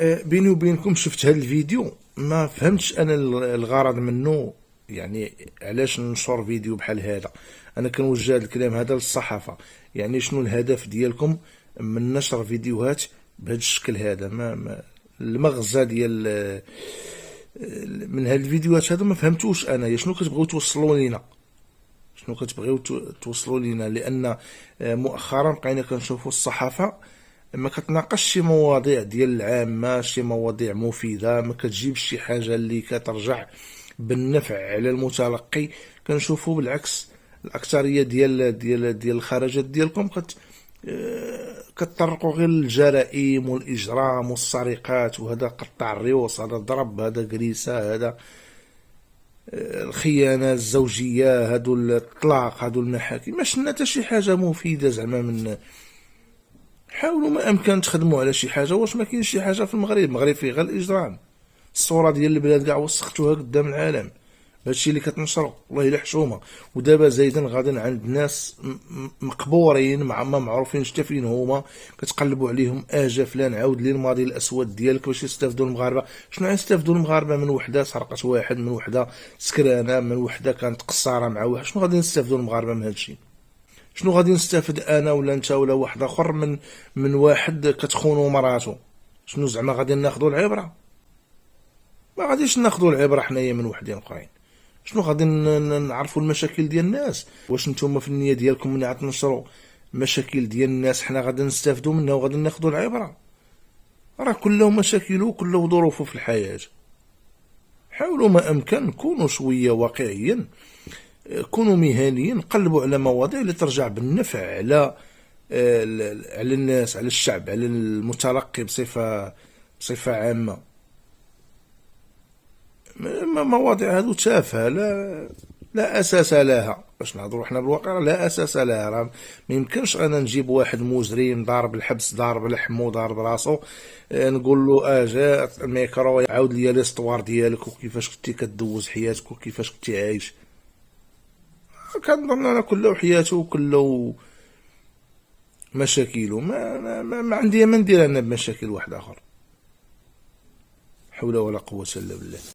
بيني وبينكم شفت هذا الفيديو ما فهمتش انا الغرض منه. يعني علاش ننشر فيديو بحال هذا؟ انا كنوجه هذا الكلام هذا للصحافه. يعني شنو الهدف ديالكم من نشر فيديوهات بهذا الشكل هذا؟ ما المغزى ديال من هاد الفيديوهات هذا ما فهمتوش انا. شنو كتبغيو توصلوا لينا؟ شنو كتبغيو توصلوا لينا؟ لان مؤخرا بقينا كنشوفوا الصحافه ما كتناقش شي مواضيع ديال العامه، شي مواضيع مفيده، ما كتجيبش شي حاجه اللي كترجع بالنفع على المتلقي. كنشوفوا بالعكس الاكثريه ديال الخرجات ديالكم كتطرقوا غير للجرائم والاجرام والسرقات، وهذا قطع الريوس، هذا ضرب، هذا كريسه، هذا الخيانه الزوجيه، هادو الطلاق، هادو المحاكم. ما شفنا حتى شي حاجه مفيده زعما من. حاولوا ما امكن تخدموا على شي حاجه. واش ما كاينش شي حاجه في المغرب فيه غير الاجرام؟ الصوره ديال البلاد كاع وسختوها قدام العالم. هادشي اللي كتنشروا والله الا حشومه. ودابا زايدا غادي عند ناس مقبورين ما معروفين حتى فين هما، كتقلبوا عليهم. فلان عاود لي الماضي الاسود ديالك باش يستافدوا المغاربه. شنو غيستافدوا المغاربه من وحده سرقت واحد، من وحده سكرانه، من وحده كانت قصاره مع واحد؟ شنو غادي نستافدوا المغاربه من هادشي؟ شنو غادي نستافد انا ولا انت ولا واحد اخر من واحد كتخونو مراته؟ شنو زعما غادي ناخذوا العبره؟ ما غاديش ناخذوا العبره حنايا من وحدين اخرين. شنو غادي نعرفوا المشاكل ديال الناس؟ واش نتوما في النيه ديالكم ملي غتنشروا مشاكل ديال الناس حنا غادي نستافدوا منها وغادي ناخذوا العبره؟ راه كله مشاكل وكله ظروف في الحياه. حاولوا ما امكن كونوا شويه واقعيين، كونوا مهنيين، قلبوا على مواضيع اللي ترجع بالنفع على الناس، على الشعب، على المتلقي بصفه عامه. مواضيع هذو تافهه، لا اساس لها. باش نهضروا حنا بالواقع لا اساس لها. راه ما يمكنش انا نجيب واحد مجرم ضارب الحبس، ضارب لحمو، ضارب راسو، نقول له جا الميكرو عاود لي ليستوار ديالك وكيفاش كنتي كدوز حياتك وكيفاش كنتي عايش. كنظن انا كله حياته وكله مشاكله. ما عندي ما ندير انا بمشاكل واحد اخر. حول ولا قوه الا بالله.